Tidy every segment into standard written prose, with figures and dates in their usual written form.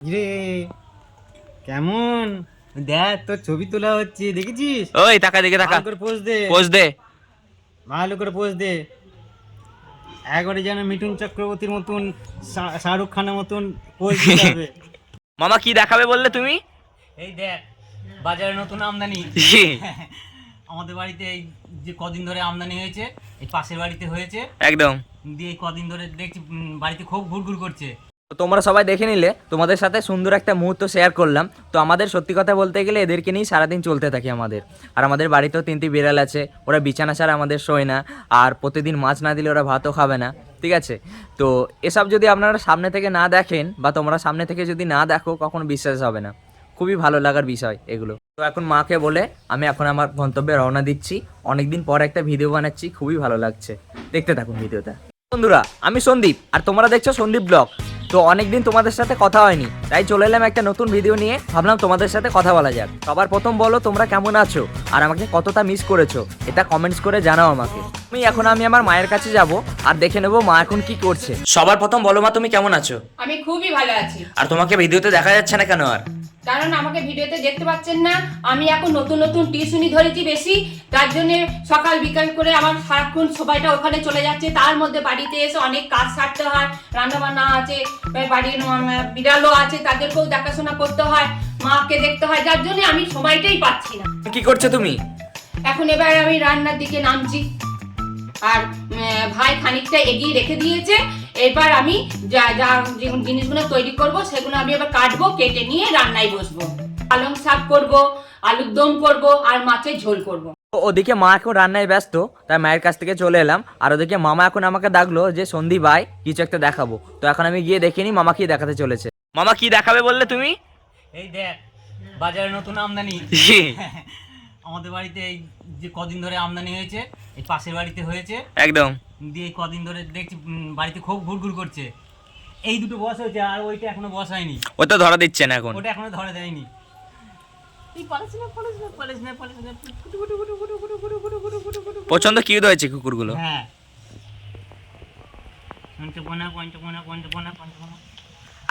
রে কেমন দেখ তোর ছবি তোলা হচ্ছে দেখেছিস? ওই টাকা দিকে টাকা ভালো করে পোজ দে, পোজ দে। ভালো করে পোজ দে। একবারে যেন মিঠুন চক্রবর্তীর মতন, শাহরুখ খানের মতন পোজ দিতে হবে। মামা কি দেখাবে বললে তুমি? এই দেখ বাজারে নতুন আমদানি। আমাদের বাড়িতে এই যে কদিন ধরে আমদানি হয়েছে, এই পাশের বাড়িতে হয়েছে একদম। দিয়ে এই কদিন ধরে দেখছি বাড়িতে খুব ঘুরঘুর করছে। তো তোমরা সবাই দেখে নিলে, তোমাদের সাথে সুন্দর একটা মুহূর্ত শেয়ার করলাম। তো আমাদের সত্যি কথা বলতে গেলে এদেরকে নিয়েই সারাদিন চলতে থাকে আমাদের। আর আমাদের বাড়িতেও 3টি বিড়াল আছে, ওরা বিছানা ছাড়া আমাদের শোয় না। আর প্রতিদিন মাছ না দিলে ওরা ভাতও খাবে না, ঠিক আছে? তো এসব যদি আপনারা সামনে থেকে না দেখেন বা তোমরা সামনে থেকে যদি না দেখো, কখনো বিশ্বাস হবে না। খুবই ভালো লাগার বিষয় এগুলো। তো এখন মাকে বলে আমি এখন আমার গন্তব্যে রওনা দিচ্ছি। অনেকদিন পর একটা ভিডিও বানাচ্ছি, খুবই ভালো লাগছে। দেখতে থাকুন ভিডিওটা। বন্ধুরা, আমি সন্দীপ আর তোমরা দেখছো সন্দীপ ব্লগ। তো অনেকদিন তোমাদের সাথে কথা হয়নি, তাই চলে এলাম একটা নতুন ভিডিও নিয়ে। ভাবলাম তোমাদের সাথে কথা বলা যাক। সবার প্রথম বলো তোমরা কেমন আছো আর আমাকে কতটা মিস করেছো, এটা কমেন্টস করে জানাও আমাকে। আমি আমার মায়ের কাছে যাব আর দেখে নেবো মা এখন কি করছে। সবার প্রথম বলো মা, তুমি কেমন আছো? আমি খুবই ভালো আছি। আর তোমাকে ভিডিওতে দেখা যাচ্ছে না কেন? আর কারণ আমাকে ভিডিওতে দেখতে পাচ্ছেন না, আমি এখন নতুন নতুন টিউশনি ধরেছি বেশি, তার জন্য সকাল বিকাল করে আমার সারাক্ষণ সবাইটা ওখানে চলে যাচ্ছে। তার মধ্যে বাড়িতে এসে অনেক কাজ সারতে হয়, রান্না বান্না আছে, বাড়ির বিড়ালও আছে, তাদেরকেও দেখাশোনা করতে হয়, মাকে দেখতে হয়, যার জন্য আমি সময়টাই পাচ্ছি না। কি করছো তুমি? এখন এবার আমি রান্নার দিকে নামছি। আর ভাই খানিকটা এগিয়ে রেখে দিয়েছে। এবার আমি যা যা জিনিসগুলো তৈরি করব সেগুলো আমি এবার কাটবো, কেটে নিয়ে রান্নায় বসবো। পালং শাক করব, আলুর দম করব আর মাছের ঝোল করব। ওদিকে মা এখন রান্নায় ব্যস্ত, তাই মায়ের কাছ থেকে চলে এলাম। আর ওদিকে মামা এখন আমাকে ডাকলো যে সন্দীপ ভাই কিছু একটা দেখাবো। তো এখন আমি গিয়ে দেখিনি মামা কি দেখাতে চলেছে। মামা কি দেখাবে বললে তুমি? এই দেখ বাজারে নতুন আমদানি। আমাদের বাড়িতে এই যে কদিন ধরে আমদানি হয়েছে, এই পাশের বাড়িতে হয়েছে একদম। দিয়ে এই কদিন ধরে দেখছি বাড়িতে খুব ঘুরঘুর করছে। এই দুটো বস হয়েছে আর ওইটা এখনো বস হয়নি। ও তো ধরা দিচ্ছে না এখন। ওটা এখনো ধরে দেয়নি। পছন্দ কিউট হয়েছে কুকুরগুলো। হ্যাঁ,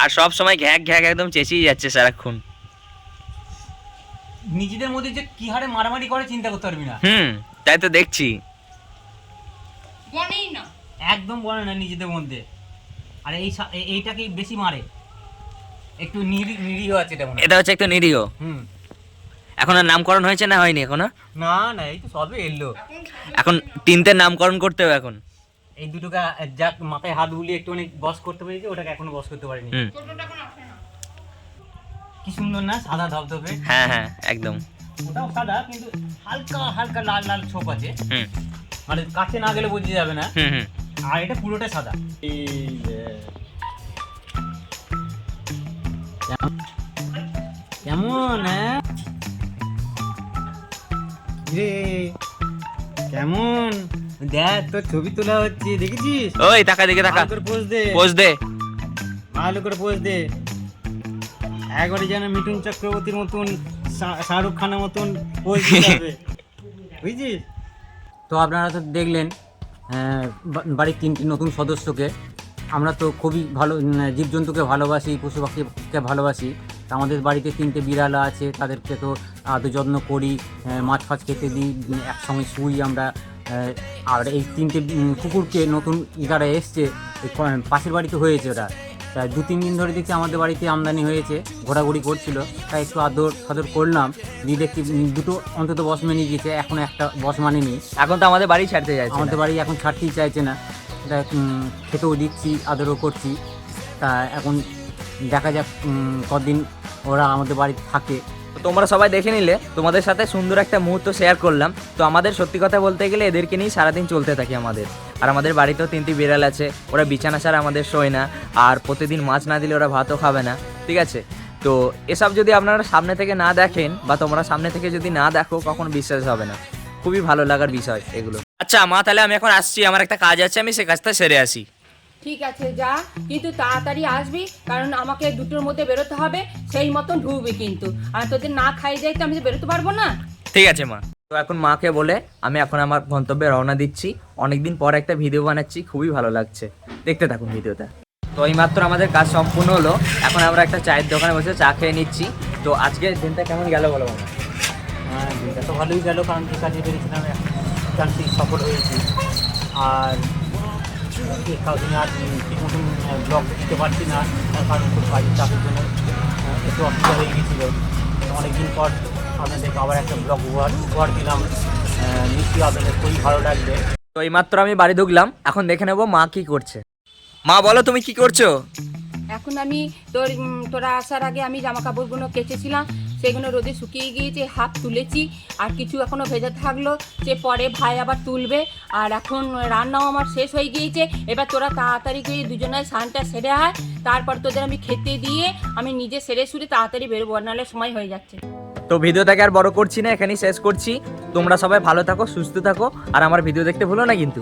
আর সব সময় ঘ্যাক ঘ্যাক একদম চেঁচিয়ে যাচ্ছে সারাক্ষণ। নিজেদের মধ্যে যে কি হারে মারামারি করে চিন্তা করতে পারবি না। তাই তো দেখছি। বনেই না, একদম বলে না নিজেদের মধ্যে। আর এইটাকে বেশি মারে, একটু নিরীহ আছে এটা মনে হয়। এটা হচ্ছে একটা নিরীহ। এখন আর নামকরণ হয়েছে না হয়নি এখনো? না না, এই তো সবে এলো। এখন 3টের নামকরণ করতে হবে এখন। এই দুটোকে যাক মাথায় হাত বুলিয়ে একটু অনেক বস করতে পেরেছে, ওটাকে এখনো বস করতে পারিনি। কি সুন্দর না, সাদা ধবধবে। হ্যাঁ হ্যাঁ একদম। ওটাও সাদা কিন্তু হালকা হালকা লাল লাল ছোপ আছে, মানে কাছে না গেলে বোঝা যাবে না। আর এটা পুরোটাই সাদা। কেমন রে কেমন দেখ তোর ছবি তোলা হচ্ছে দেখেছিস? ওই টাকা দিকে টাকা ভালো করে পোজ দে, পোজ দে। ভালো করে পোজ দে। একবারে যেন মিঠুন চক্রবর্তীর মতন, শাহরুখ খানের মতন পোজ দিতে হবে, বুঝছিস? তো আপনারা তো দেখলেন বাড়ির 3টি নতুন সদস্যকে। আমরা তো খুবই ভালো জীবজন্তুকে ভালোবাসি, পশু পাখিকে ভালোবাসি। তা আমাদের বাড়িতে 3টে বিড়াল আছে, তাদেরকে তো আদর যত্ন করি, মাছ ফাছ খেতে দিই, একসঙ্গে শুই আমরা। আর এই 3টে কুকুরকে নতুন যারা এসছে পাশের বাড়িতে হয়েছে, ওরা তাই 2-3 দিন ধরে দেখছি আমাদের বাড়িতে আমদানি হয়েছে, ঘোরাঘুরি করছিল, তাই একটু আদর করলাম। দিয়ে দেখছি দুটো অন্তত বস মেনে গিয়েছে, এখনো একটা বস মানেনি। এখন তো আমাদের বাড়ি ছাড়তে যাচ্ছে, আমাদের বাড়ি এখন ছাড়তেই চাইছে না। খেতেও দিচ্ছি, আদরও করছি। তা এখন দেখা যাক কদিন ওরা আমাদের বাড়িতে থাকে। তোমরা সবাই দেখে নিলে, তোমাদের সাথে সুন্দর একটা মুহূর্ত শেয়ার করলাম। তো আমাদের সত্যি কথা বলতে গেলে এদেরকে নিয়েই সারাদিন চলতে থাকে আমাদের। আর আমাদের বাড়িতেও 3টি বিড়াল আছে, ওরা বিছানা ছাড়া আমাদের শোয় না। আর প্রতিদিন মাছ না দিলে ওরা ভাতও খাবে না, ঠিক আছে? তো এসব যদি আপনারা সামনে থেকে না দেখেন বা তোমরা সামনে থেকে যদি না দেখো, কখনো বিশ্বাস হবে না। খুবই ভালো লাগার বিষয় এগুলো। আচ্ছা মা, তাহলে আমি এখন আসছি, আমার একটা কাজ আছে, আমি সে কাজটা সেরে আসি। ঠিক আছে যা, কিন্তু তাড়াতাড়ি আসবি, কারণ আমাকে 2টোর মধ্যে বেরোতে হবে, সেই মতন ঢুকবি কিন্তু। আর তোদের না খাই যাই তো আমি তো বেরোতে পারবো না। ঠিক আছে মা। তো এখন মাকে বলে আমি এখন আমার গন্তব্যে রওনা দিচ্ছি। অনেকদিন পর একটা ভিডিও বানাচ্ছি, খুবই ভালো লাগছে। দেখতে থাকুন ভিডিওটা। তো এইমাত্র আমাদের কাজ সম্পূর্ণ হলো, এখন আমরা একটা চায়ের দোকানে বসে চা খেয়ে নিচ্ছি। তো আজকে দিনটা কেমন গেল বলো মামা? হ্যাঁ, দিনটা তো ভালোই গেল, কারণ যে কাজে বেরিয়েছিলাম একান্তিক সফল হয়েছি। আর দিনে আর ঠিক মতন ব্লগ দিতে পারছি না, তার কারণ খুব কাজের চাপের জন্য একটু অসুবিধা হয়ে গিয়েছিলো। অনেকদিন পর আপনাদেরকে আবার একটা ব্লগ উপহার দিলাম, নিশ্চয়ই আপনাদের খুবই ভালো লাগবে। তো এইমাত্র আমি বাড়ি ঢুকলাম, এখন দেখে নেবো মা কি করছে। মা বলো তুমি কি করছো? এখন আমি তোরা আসার আগে আমি জামা কাপড়গুলো কেচেছিলাম, সেগুলো রোদে শুকিয়ে গিয়েছে, হাফ তুলেছি, আর কিছু এখনো ভেজা থাকলো, যে পরে ভাই আবার তুলবে। আর এখন রান্নাও আমার শেষ হয়ে গিয়েছে। এবার তোরা তাড়াতাড়ি করে দুজনের স্নানটা সেরে হয়, তারপর তোদের আমি খেতে দিয়ে আমি নিজে সেরে সুরে তাড়াতাড়ি বেরোবো, নাহলে সময় হয়ে যাচ্ছে। তো ভিডিওটাকে আর বড় করছি না, এখানেই শেষ করছি। তোমরা সবাই ভালো থাকো, সুস্থ থাকো, আর আমার ভিডিও দেখতে ভুলো না কিন্তু।